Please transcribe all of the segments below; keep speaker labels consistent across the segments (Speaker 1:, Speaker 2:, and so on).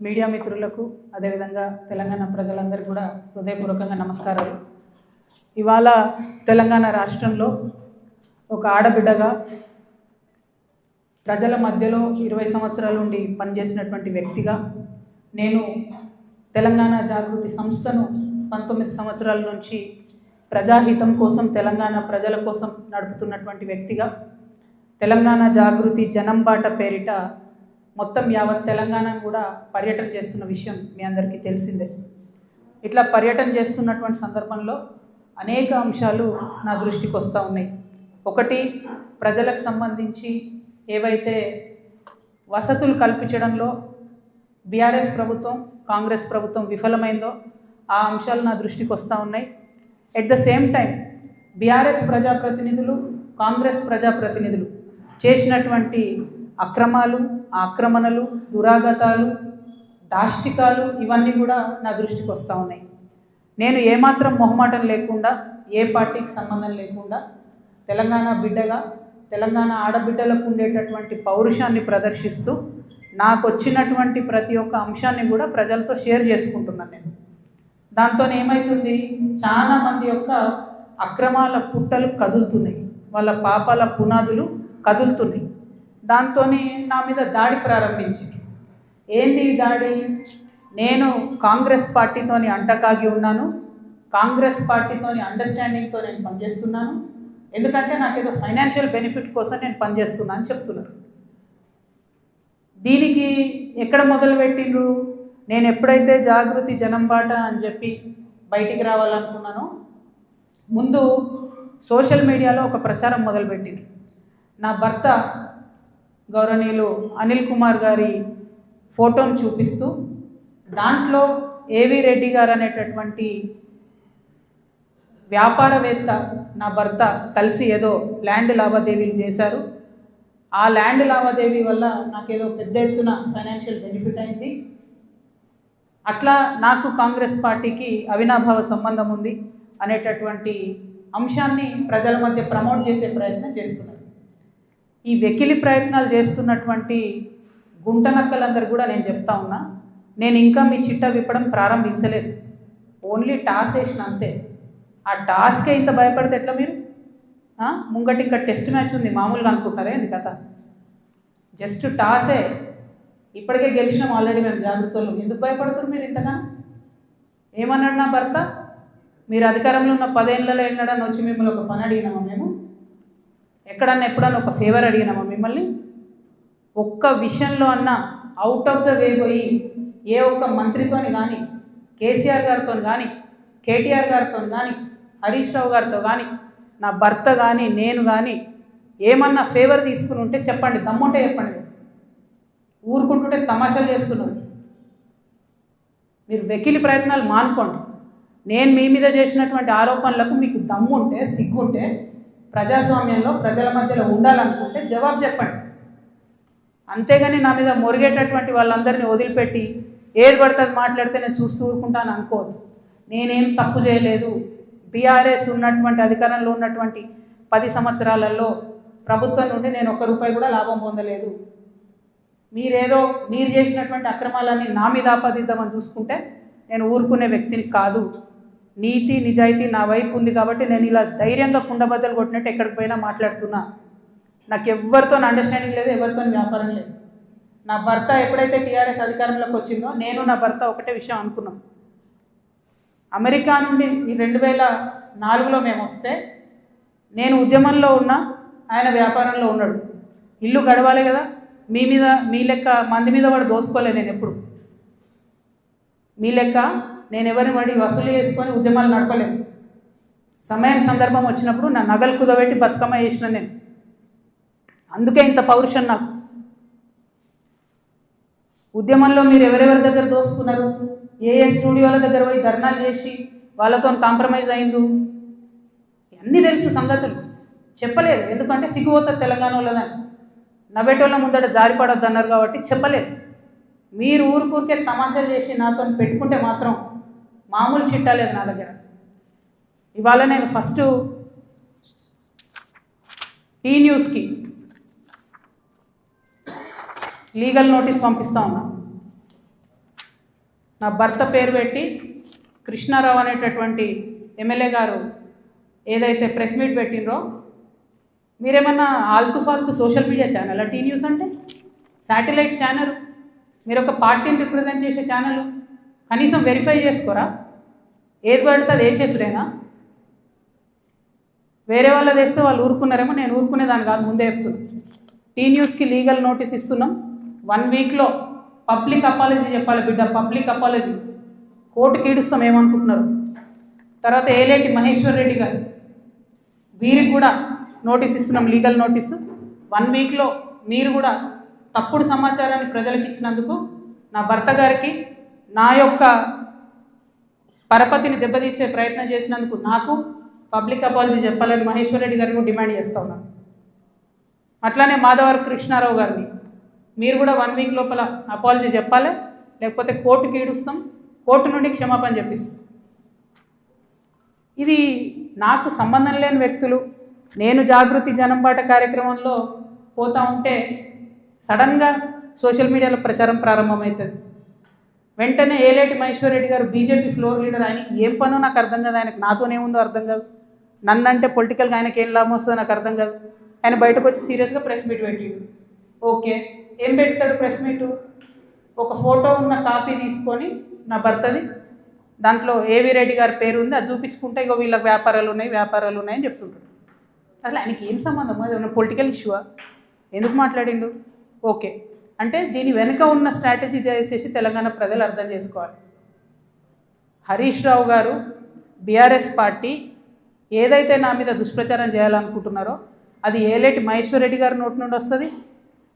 Speaker 1: Media మిత్రులకు అదేవిధంగా తెలంగాణ ప్రజలందరికీ కూడా హృదయపూర్వకంగా నమస్కారాలు. ఇవాళ తెలంగాణ రాష్ట్రంలో ఒక ఆడబిడ్డగా ప్రజల మధ్యలో 20 సంవత్సరాల నుండి పనిచేసినటువంటి వ్యక్తిగా నేను తెలంగాణ జాగృతి సంస్థను 19 సంవత్సరాల నుంచి ప్రజాహితం కోసం తెలంగాణ ప్రజల కోసం నడుపుతున్నటువంటి వ్యక్తిగా తెలంగాణ జాగృతి జనం బాట పేరిట మొత్తం యావత్ తెలంగాణను కూడా పర్యటన చేస్తున్న విషయం మీ అందరికీ తెలిసిందే. ఇట్లా పర్యటన చేస్తున్నటువంటి సందర్భంలో అనేక అంశాలు నా దృష్టికి వస్తూ ఉన్నాయి. ఒకటి, ప్రజలకు సంబంధించి ఏవైతే వసతులు కల్పించడంలో బీఆర్ఎస్ ప్రభుత్వం కాంగ్రెస్ ప్రభుత్వం విఫలమైందో ఆ అంశాలు నా దృష్టికి వస్తూ ఉన్నాయి. At the same time BRS ప్రజాప్రతినిధులు కాంగ్రెస్ ప్రజాప్రతినిధులు చేసినటువంటి అక్రమాలు ఆక్రమణలు దురాగతాలు దాష్టికాలు ఇవన్నీ కూడా నా దృష్టికి వస్తూ ఉన్నాయి. నేను ఏమాత్రం మొహమాటం లేకుండా ఏ పార్టీకి సంబంధం లేకుండా తెలంగాణ బిడ్డగా తెలంగాణ ఆడబిడ్డలకు ఉండేటటువంటి పౌరుషాన్ని ప్రదర్శిస్తూ నాకు వచ్చినటువంటి ప్రతి ఒక్క అంశాన్ని కూడా ప్రజలతో షేర్ చేసుకుంటున్నాను. నేను దాంతో ఏమవుతుంది, చాలామంది యొక్క అక్రమాల పుట్టలు కదులుతున్నాయి, వాళ్ళ పాపాల పునాదులు కదులుతున్నాయి. దాంతో నా మీద దాడి ప్రారంభించింది. ఏంటి దాడి? నేను కాంగ్రెస్ పార్టీతోని అంటకాగి ఉన్నాను, కాంగ్రెస్ పార్టీతోని అండర్స్టాండింగ్తో నేను పనిచేస్తున్నాను, ఎందుకంటే నాకేదో ఫైనాన్షియల్ బెనిఫిట్ కోసం నేను పనిచేస్తున్నా అని చెప్తున్నారు. దీనికి ఎక్కడ మొదలుపెట్టిండ్రు? నేను ఎప్పుడైతే జాగృతి జనం బాట అని చెప్పి బయటికి రావాలనుకున్నానో ముందు సోషల్ మీడియాలో ఒక ప్రచారం మొదలుపెట్టిండ్రు. నా భర్త గౌరవనీయులు అనిల్ కుమార్ గారి ఫోటోను చూపిస్తూ దాంట్లో ఏవి రెడ్డి గారు అనేటటువంటి వ్యాపారవేత్త నా భర్త కలిసి ఏదో ల్యాండ్ లావాదేవీలు చేశారు, ఆ ల్యాండ్ లావాదేవీ వల్ల నాకేదో పెద్ద ఎత్తున ఫైనాన్షియల్ బెనిఫిట్ అయింది, అట్లా నాకు కాంగ్రెస్ పార్టీకి అవినాభావ సంబంధం ఉంది అనేటటువంటి అంశాన్ని ప్రజల మధ్య ప్రమోట్ చేసే ప్రయత్నం చేస్తున్నారు. ఈ వెకిలి ప్రయత్నాలు చేస్తున్నటువంటి గుంటనక్కలందరూ కూడా నేను చెప్తా ఉన్నా, నేను ఇంకా మీ చిట్టా విప్పడం ప్రారంభించలేదు, ఓన్లీ టాస్ వేసిన అంతే. ఆ టాస్కే ఇంత భయపడితే ఎట్లా మీరు? ముంగటి ఇంకా టెస్ట్ మ్యాచ్ ఉంది, మామూలుగా అనుకుంటారే ఇది కథ. జస్ట్ టాసే, ఇప్పటికే గెలిచినాం ఆల్రెడీ మేము జాగ్రత్తలు, ఎందుకు భయపడుతున్నారు మీరు ఇంతగా? ఏమన్నాడు నా భర్త? మీరు అధికారంలో ఉన్న 10 ఏళ్ళలో వెళ్ళాడని వచ్చి మిమ్మల్ని ఒక పని అడిగినామా మేము? ఎక్కడన్నా ఎప్పుడన్నా ఒక ఫేవర్ అడిగినామా మిమ్మల్ని? ఒక్క విషయంలో అన్నా అవుట్ ఆఫ్ ద వే పోయి ఏ ఒక్క మంత్రితోని కానీ కేసీఆర్ గారితో కానీ కేటీఆర్ గారితో కానీ హరీష్ రావు గారితో కానీ నా భర్త కానీ నేను కానీ ఏమన్నా ఫేవర్ తీసుకుని ఉంటే చెప్పండి, దమ్ముంటే చెప్పండి. ఊరుకుంటుంటే తమాషాలు చేస్తున్నారు. మీరు వెకిలి ప్రయత్నాలు మానుకోండి. నేను మీ మీద చేసినటువంటి ఆరోపణలకు మీకు దమ్ముంటే సిగ్గుంటే ప్రజాస్వామ్యంలో ప్రజల మధ్యలో ఉండాలనుకుంటే జవాబు చెప్పండి. అంతేగాని నా మీద మొరిగేటటువంటి వాళ్ళందరినీ వదిలిపెట్టి ఏది పడుతుంది మాట్లాడితే నేను చూస్తూ ఊరుకుంటాను అనుకోవద్దు. నేనేం తప్పు చేయలేదు. బీఆర్ఎస్ ఉన్నటువంటి అధికారంలో ఉన్నటువంటి 10 సంవత్సరాలలో ప్రభుత్వం నుండి నేను ₹1 కూడా లాభం పొందలేదు. మీరు చేసినటువంటి అక్రమాలన్నీ నా మీద ఆపాదిద్దామని చూసుకుంటే నేను ఊరుకునే వ్యక్తిని కాదు. నీతి నిజాయితీ నా వైపు ఉంది కాబట్టి నేను ఇలా ధైర్యంగా కుండబద్దలు కొట్టినట్టు ఎక్కడికి పోయినా మాట్లాడుతున్నా. నాకు ఎవరితో అండర్స్టాండింగ్ లేదు, ఎవరితో వ్యాపారం లేదు. నా భర్త ఎప్పుడైతే టీఆర్ఎస్ అధికారంలోకి వచ్చిందో నేను నా భర్త ఒకటే విషయం అనుకున్నాం. అమెరికా నుండి 2004లో మేము వస్తే నేను ఉద్యమంలో ఉన్నా, ఆయన వ్యాపారంలో ఉన్నాడు. ఇల్లు గడవాలి కదా, మీ లెక్క మంది మీద వాడు దోసుకోలే. నేను ఎప్పుడు మీ లెక్క నేను ఎవరిని వాడి వసూలు చేసుకొని ఉద్యమాలు నడపలేదు. సమయం సందర్భం వచ్చినప్పుడు నా నగలు కుదబెట్టి బతుకమ్మ చేసిన నేను. అందుకే ఇంత పౌరుషం నాకు. ఉద్యమంలో మీరు ఎవరెవరి దగ్గర దోసుకున్నారు, ఏ స్టూడియోల దగ్గర పోయి ధర్నాలు చేసి వాళ్ళతో కాంప్రమైజ్ అయిండు, అన్నీ తెలుసు సంగతులు. చెప్పలేదు, ఎందుకంటే సిగ్గుపోతుంది తెలంగాణ వాళ్ళదని. నవ్వేటోళ్ళ ముందట జారిపడొద్దు అన్నారు కాబట్టి చెప్పలేదు. మీరు ఊరికే తమాషాలు చేసి నాతో పెట్టుకుంటే మాత్రం మామూలు చిట్టా లేదు నా దగ్గర. ఇవాళ నేను ఫస్ట్ టీ న్యూస్కి లీగల్ నోటీస్ పంపిస్తా ఉన్నా. నా భర్త పేరు పెట్టి కృష్ణారావు అనేటటువంటి ఎమ్మెల్యే గారు ఏదైతే ప్రెస్ మీట్ పెట్టినరో, మీరేమన్నా ఆల్తు ఫాల్తు social media channel T News అంటే శాటిలైట్ ఛానల్, మీరు ఒక పార్టీని రిప్రజెంట్ చేసే ఛానల్, కనీసం వెరిఫై చేసుకోరా? ఏది పడితే అది వేసేసుడేనా? వేరే వాళ్ళది వేస్తే వాళ్ళు ఊరుకున్నారేమో, నేను ఊరుకునేదాన్ని కాదు, ముందే చెప్తున్నాను. టీ న్యూస్కి లీగల్ నోటీస్ ఇస్తున్నాం. 1 వీక్లో పబ్లిక్ అపాలజీ చెప్పాలి బిడ్డ, పబ్లిక్ అపాలజీ. కోర్టుకి ఈడుస్తాం ఏమనుకుంటున్నారు. తర్వాత ఏలేటి మహేశ్వర్ రెడ్డి గారు, వీరికి కూడా నోటీస్ ఇస్తున్నాం, లీగల్ నోటీసు. 1 వీక్లో మీరు కూడా తప్పుడు సమాచారాన్ని ప్రజలకు ఇచ్చినందుకు, నా భర్త గారికి నా యొక్క పరపతిని దెబ్బతీసే ప్రయత్నం చేసినందుకు నాకు పబ్లిక్ అపాలజీ చెప్పాలని మహేశ్వర్ రెడ్డి గారిని డిమాండ్ చేస్తూ ఉన్నాను. అట్లానే మాధవర్ కృష్ణారావు గారిని మీరు కూడా 1 వీక్ లోపల అపాలజీ చెప్పాలి, లేకపోతే కోర్టుకి ఈడుస్తాం, కోర్టు నుండి క్షమాపణ చెప్పిస్తాం. ఇది నాకు సంబంధం లేని వ్యక్తులు. నేను జాగృతి జనంబాట కార్యక్రమంలో పోతూ ఉంటే సడన్గా సోషల్ మీడియాలో ప్రచారం ప్రారంభమవుతుంది. వెంటనే ఏలేటి మహేశ్వర్ రెడ్డి గారు బీజేపీ ఫ్లోర్ లీడర్, ఆయనకి ఏం పనో నాకు అర్థం కాదు, ఆయనకు నాతోనేముందో అర్థం కాదు, నన్నంటే పొలిటికల్గా ఆయనకి ఏం లాభం వస్తుందో నాకు అర్థం కాదు. ఆయన బయటకు వచ్చి సీరియస్గా ప్రెస్ మీట్ పెట్టిండు. ఓకే, ఏం పెడతాడు ప్రెస్ మీటు? ఒక ఫోటో ఉన్న కాపీ తీసుకొని నా భర్తది, దాంట్లో ఏవి రెడ్డి గారి పేరు ఉంది, అది చూపించుకుంటే ఇగో వీళ్ళకి వ్యాపారాలు ఉన్నాయని చెప్తుంటాడు. అసలు ఆయనకి ఏం సంబంధం? అది ఉన్న పొలిటికల్ ఇష్యూవా? ఎందుకు మాట్లాడిండు? ఓకే, అంటే దీని వెనుక ఉన్న స్ట్రాటజీ చేసేసి తెలంగాణ ప్రజలు అర్థం చేసుకోవాలి. హరీష్ రావు గారు, బీఆర్ఎస్ పార్టీ ఏదైతే నా మీద దుష్ప్రచారం చేయాలనుకుంటున్నారో అది ఏలేటి మహేశ్వర్ రెడ్డి గారి నోటి నుండి వస్తుంది,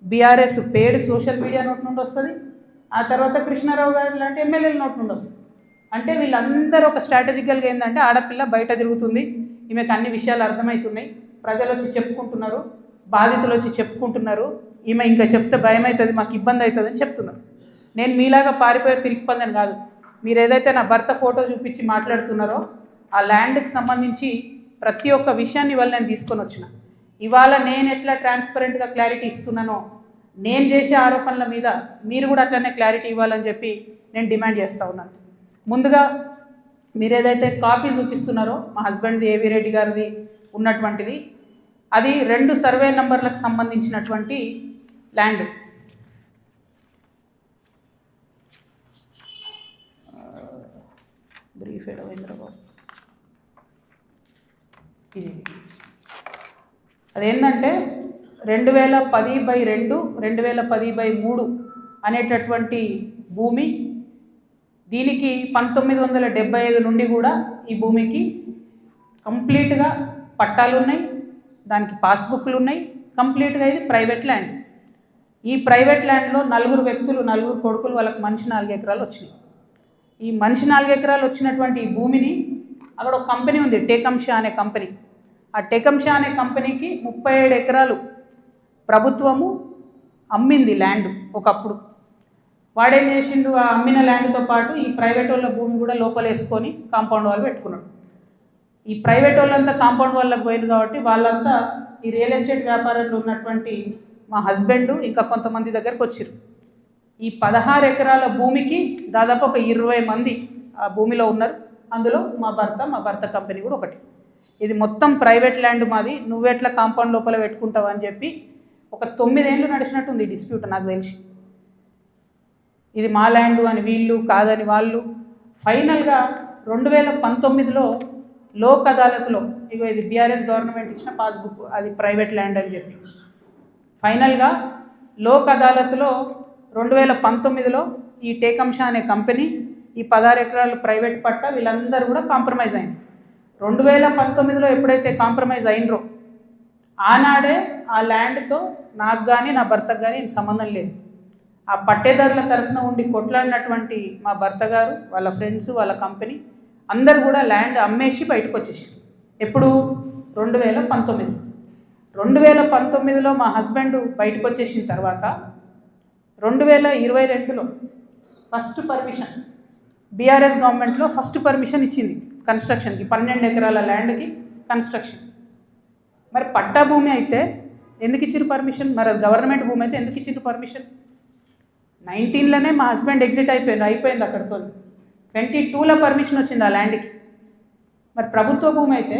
Speaker 1: బీఆర్ఎస్ పేడ్ సోషల్ మీడియా నోటి నుండి వస్తుంది, ఆ తర్వాత కృష్ణారావు గారు లాంటి ఎమ్మెల్యేల నోటి నుండి వస్తుంది. అంటే వీళ్ళందరూ ఒక స్ట్రాటజికల్గా ఏంటంటే, ఆడపిల్ల బయట తిరుగుతుంది, ఈమెకు అన్ని విషయాలు అర్థమవుతున్నాయి, ప్రజలు వచ్చి చెప్పుకుంటున్నారు, బాధితులు వచ్చి చెప్పుకుంటున్నారు, ఈమె ఇంకా చెప్తే భయం అవుతుంది, మాకు ఇబ్బంది అవుతుంది అని చెప్తున్నారు. నేను మీలాగా పారిపోయే పిరికిపందని కాదు. మీరు ఏదైతే నా భర్త ఫోటో చూపించి మాట్లాడుతున్నారో ఆ ల్యాండ్కి సంబంధించి ప్రతి ఒక్క విషయాన్ని ఇవాళ నేను తీసుకొని వచ్చిన. ఇవాళ నేను ఎట్లా ట్రాన్స్పరెంట్గా క్లారిటీ ఇస్తున్నానో, నేను చేసే ఆరోపణల మీద మీరు కూడా అట్లనే క్లారిటీ ఇవ్వాలని చెప్పి నేను డిమాండ్ చేస్తూ ఉన్నాను. ముందుగా మీరు ఏదైతే కాపీ చూపిస్తున్నారో మా హస్బెండ్ది ఏవి రెడ్డి గారిది ఉన్నటువంటిది, అది 2 సర్వే నంబర్లకు సంబంధించినటువంటి ల్యాండ్. బ్రీఫ్ ఎడవేంద్రబాబు ఇది అదేంటంటే 2010/2 2010/3 అనేటటువంటి భూమి. దీనికి 1975 నుండి కూడా ఈ భూమికి కంప్లీట్గా పట్టాలు ఉన్నాయి, దానికి పాస్బుక్లు ఉన్నాయి, కంప్లీట్గా ఇది ప్రైవేట్ ల్యాండ్. ఈ ప్రైవేట్ ల్యాండ్లో 4 వ్యక్తులు, 4 కొడుకులు, వాళ్ళకి మనిషి 4 ఎకరాలు వచ్చినాయి. ఈ మనిషి 4 ఎకరాలు వచ్చినటువంటి ఈ భూమిని అక్కడ ఒక కంపెనీ ఉంది, టేకంషా అనే కంపెనీ. ఆ టేకంషా అనే కంపెనీకి 37 ఎకరాలు ప్రభుత్వము అమ్మింది ల్యాండ్ ఒకప్పుడు. వాడేం చేసిండు, ఆ అమ్మిన ల్యాండ్తో పాటు ఈ ప్రైవేట్ వాళ్ళ భూమి కూడా లోపలేసుకొని కాంపౌండ్ వాళ్ళు పెట్టుకున్నాడు. ఈ ప్రైవేట్ వాళ్ళంతా కాంపౌండ్ వాళ్ళకి పోయింది కాబట్టి వాళ్ళంతా ఈ రియల్ ఎస్టేట్ వ్యాపారంలో ఉన్నటువంటి మా హస్బెండ్ ఇంకా కొంతమంది దగ్గరకు వచ్చారు. ఈ 16 ఎకరాల భూమికి దాదాపు ఒక 20 మంది ఆ భూమిలో ఉన్నారు. అందులో మా భర్త కంపెనీ కూడా ఒకటి. ఇది మొత్తం ప్రైవేట్ ల్యాండ్ మాది, నువ్వెట్లా కాంపౌండ్ లోపల పెట్టుకుంటావు అని చెప్పి ఒక 9 ఏళ్ళు నడిచినట్టుంది ఈ డిస్ప్యూట్ నాకు తెలిసి. ఇది మా ల్యాండ్ అని వీళ్ళు, కాదని వాళ్ళు. ఫైనల్గా 2019లో లోక్ అదాలత్లో, ఇగో ఇది బీఆర్ఎస్ గవర్నమెంట్ ఇచ్చిన పాస్బుక్, అది ప్రైవేట్ ల్యాండ్ అని చెప్పి ఫైనల్గా లోక్ అదాలత్లో 2019లో ఈ టేకంషా అనే కంపెనీ ఈ 16 ఎకరాలు ప్రైవేట్ పట్ట వీళ్ళందరూ కూడా కాంప్రమైజ్ అయింది. 2019లో ఎప్పుడైతే కాంప్రమైజ్ అయినరో ఆనాడే ఆ ల్యాండ్తో నాకు కానీ నా భర్తకు కానీ సంబంధం లేదు. ఆ పట్టేదారుల తరఫున ఉండి కొట్లాడినటువంటి మా భర్త గారు, వాళ్ళ ఫ్రెండ్స్, వాళ్ళ కంపెనీ అందరు కూడా ల్యాండ్ అమ్మేసి బయటకు వచ్చేసారు. ఎప్పుడు? 2019లో మా హస్బెండ్ బయటకు వచ్చేసిన తర్వాత 2022లో ఫస్ట్ పర్మిషన్, బీఆర్ఎస్ గవర్నమెంట్లో ఫస్ట్ పర్మిషన్ ఇచ్చింది కన్స్ట్రక్షన్కి, 12 ఎకరాల ల్యాండ్కి కన్స్ట్రక్షన్. మరి పట్టా భూమి అయితే ఎందుకు ఇచ్చారు పర్మిషన్? మరి అది గవర్నమెంట్ భూమి అయితే ఎందుకు ఇచ్చారు పర్మిషన్? 19లోనే మా హస్బెండ్ ఎగ్జిట్ అయిపోయింది అక్కడితో. 22లో పర్మిషన్ వచ్చింది ఆ ల్యాండ్కి. మరి ప్రభుత్వ భూమి అయితే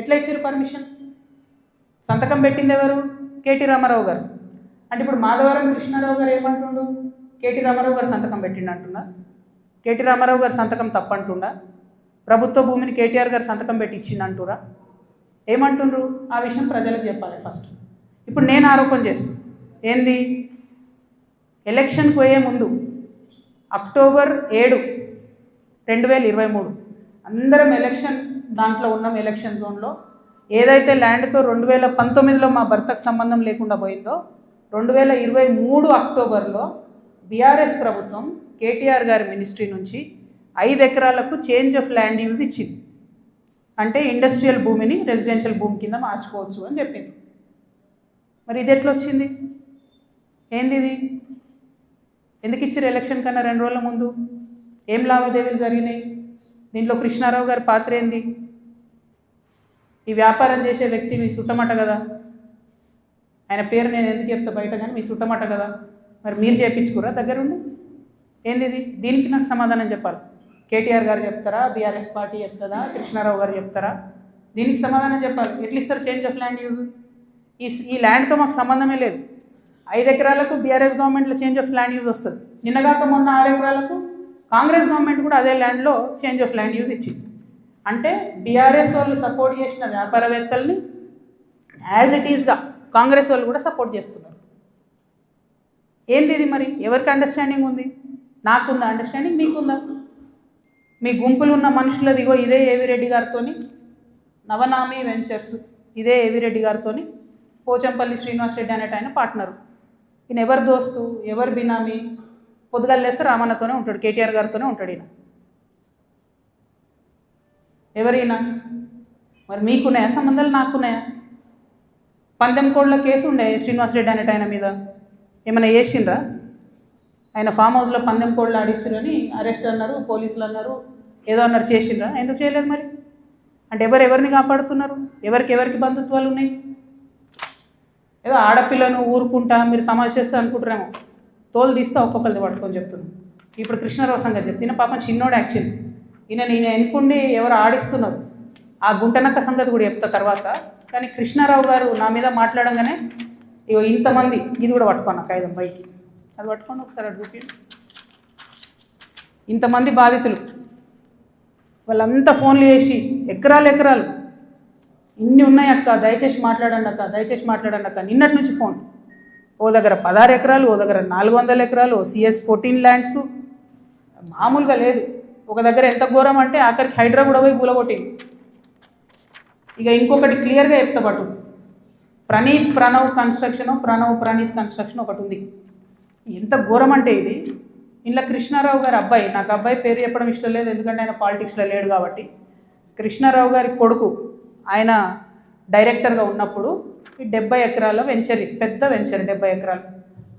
Speaker 1: ఎట్లా ఇచ్చారు పర్మిషన్? సంతకం పెట్టింది ఎవరు? కేటీ రామారావు గారు. అంటే ఇప్పుడు మాధవరం కృష్ణారావు గారు ఏమంటుండు? కేటీ రామారావు గారు సంతకం పెట్టిండు అంటున్నా? కేటీ రామారావు గారు సంతకం తప్పంటుండా? ప్రభుత్వ భూమిని కేటీఆర్ గారు సంతకం పెట్టి ఇచ్చిండు అంటురా? ఏమంటుండ్రు? ఆ విషయం ప్రజలకు చెప్పాలి ఫస్ట్. ఇప్పుడు నేను ఆరోపణ చేస్తాను ఏంది, ఎలక్షన్కి పోయే ముందు అక్టోబర్ 7, 2023 అందరం ఎలక్షన్ దాంట్లో ఉన్నాం. ఎలక్షన్ జోన్లో ఏదైతే ల్యాండ్తో 2019లో మా భర్తకు సంబంధం లేకుండా పోయిందో 2023 అక్టోబర్లో బీఆర్ఎస్ ప్రభుత్వం కేటీఆర్ గారి మినిస్ట్రీ నుంచి 5 ఎకరాలకు చేంజ్ ఆఫ్ ల్యాండ్ యూజ్ ఇచ్చింది. అంటే ఇండస్ట్రియల్ భూమిని రెసిడెన్షియల్ భూమి కింద మార్చుకోవచ్చు అని చెప్పింది. మరి ఇది ఎట్లా వచ్చింది? ఏంది ఇది? ఎందుకు ఇచ్చారు ఎలక్షన్ కన్నా 2 రోజుల ముందు? ఏం లావాదేవీలు జరిగినాయి? దీంట్లో కృష్ణారావు గారి పాత్ర ఏంది? ఈ వ్యాపారం చేసే వ్యక్తి మీ సుట్టమట కదా, ఆయన పేరు నేను ఎందుకు చెప్తా బయట, కానీ మీ సుట్టమట కదా. మరి మీరు చేయించుకురా దగ్గరుండి? ఏంది ఇది? దీనికి నాకు సమాధానం చెప్పాలి. కేటీఆర్ గారు చెప్తారా, బీఆర్ఎస్ పార్టీ చెప్తుందా, కృష్ణారావు గారు చెప్తారా? దీనికి సమాధానం చెప్పాలి. ఎట్లా ఇస్తారు చేంజ్ ఆఫ్ ల్యాండ్ యూజ్? ఈ ల్యాండ్తో మాకు సంబంధమే లేదు. 5 ఎకరాలకు బీఆర్ఎస్ గవర్నమెంట్లో చేంజ్ ఆఫ్ ల్యాండ్ యూజ్ వస్తుంది. నిన్నగాక మొన్న 6 ఎకరాలకు కాంగ్రెస్ గవర్నమెంట్ కూడా అదే ల్యాండ్లో చేంజ్ ఆఫ్ ల్యాండ్ యూజ్ ఇచ్చింది. అంటే బీఆర్ఎస్ వాళ్ళు సపోర్ట్ చేసిన వ్యాపారవేత్తల్ని యాజ్ ఇట్ ఈస్గా కాంగ్రెస్ వాళ్ళు కూడా సపోర్ట్ చేస్తున్నారు. ఏంది ఇది? మరి ఎవరికి అండర్స్టాండింగ్ ఉంది? నాకుందా అండర్స్టాండింగ్? మీకుందా? మీ గుంపులు ఉన్న మనుషులది ఇగో ఇదే ఏవిరెడ్డి గారితో నవనామి వెంచర్స్, ఇదే ఏవిరెడ్డి గారితో పోచంపల్లి శ్రీనివాస్ రెడ్డి అనేట ఆయన పార్ట్నరు. ఈయన ఎవరు దోస్తు, ఎవరు బినామీ? పొద్దుగాలు లేస్తే రామన్నతోనే ఉంటాడు, కేటీఆర్ గారితోనే ఉంటాడు ఈయన. ఎవరైనా మరి మీకున్నాయా సంబంధాలు? నాకున్నాయా? పందెం కోడ్ల కేసు ఉండే శ్రీనివాస్ రెడ్డి అనేట ఆయన మీద, ఏమైనా చేసిండ్రా? ఆయన ఫామ్ హౌస్లో పందెం కోడ్లు ఆడించారని అరెస్ట్ అన్నారు, పోలీసులు అన్నారు, ఏదో అన్నారు. చేసిండ్రా? ఎందుకు చేయలేదు మరి? అంటే ఎవరిని కాపాడుతున్నారు? ఎవరికి బంధుత్వాలు ఉన్నాయి? ఏదో ఆడపిల్లను ఊరుకుంటా మీరు తమాషా చేస్తా అనుకుంటారేమో, తోలు తీస్తా ఒక్కొక్కరిది పట్టుకొని చెప్తున్నాను. ఇప్పుడు కృష్ణారావు సంగతి చెప్తున్నా. పాపం చిన్నోడు యాక్షన్. నేను ఎన్నుకుండి ఎవరు ఆడిస్తున్నారు ఆ గుంటనక్క సంగతి కూడా చెప్తా తర్వాత. కానీ కృష్ణారావు గారు నా మీద మాట్లాడంగానే ఇగో ఇంతమంది, ఇది కూడా పట్టుకోను కాగితం పైకి, అది పట్టుకోండి ఒకసారి అటు చూపి. ఇంతమంది బాధితులు వాళ్ళంతా ఫోన్లు చేసి ఎకరాలు ఇన్ని ఉన్నాయి అక్క, దయచేసి మాట్లాడండి అక్క. నిన్నటి నుంచి ఫోన్. ఓ దగ్గర 16 ఎకరాలు, ఓ దగ్గర 400 ఎకరాలు, CS 14 ల్యాండ్స్. మామూలుగా లేదు. ఒక దగ్గర ఎంత ఘోరం అంటే ఆఖరికి హైడ్రా కూడా పోయి కూలగొట్టింది. ఇక ఇంకొకటి క్లియర్గా చెప్తా పట్టు, ప్రణీత్ కన్స్ట్రక్షన్ ఒకటి ఉంది. ఎంత ఘోరం అంటే ఇది, ఇంట్లో కృష్ణారావు గారి అబ్బాయి, నాకు అబ్బాయి పేరు చెప్పడం ఇష్టం లేదు ఎందుకంటే ఆయన పాలిటిక్స్లో లేడు కాబట్టి, కృష్ణారావు గారి కొడుకు ఆయన డైరెక్టర్గా ఉన్నప్పుడు ఈ 70 ఎకరాల వెంచర్, పెద్ద వెంచర్ 70 ఎకరాలు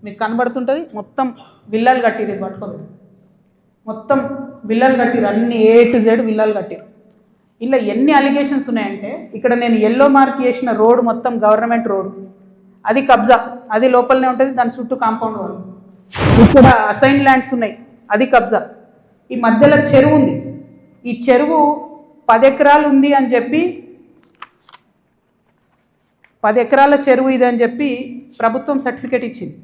Speaker 1: మీకు కనబడుతుంటుంది. మొత్తం విల్లాలు కట్టిరు, ఇది పట్టుకోలేదు, మొత్తం విల్లాలు కట్టిరు, అన్ని A to Z విల్లాలు కట్టిరు. ఇలా ఎన్ని అలిగేషన్స్ ఉన్నాయంటే, ఇక్కడ నేను ఎల్లో మార్క్ చేసిన రోడ్ మొత్తం గవర్నమెంట్ రోడ్, అది కబ్జా, అది లోపలనే ఉంటుంది, దాని చుట్టూ కాంపౌండ్ వాళ్ళు. ఇక్కడ అసైన్ ల్యాండ్స్ ఉన్నాయి, అది కబ్జా. ఈ మధ్యలో చెరువు ఉంది, ఈ చెరువు 10 ఎకరాలు ఉంది అని చెప్పి, 10 ఎకరాల చెరువు ఇది అని చెప్పి ప్రభుత్వం సర్టిఫికేట్ ఇచ్చింది.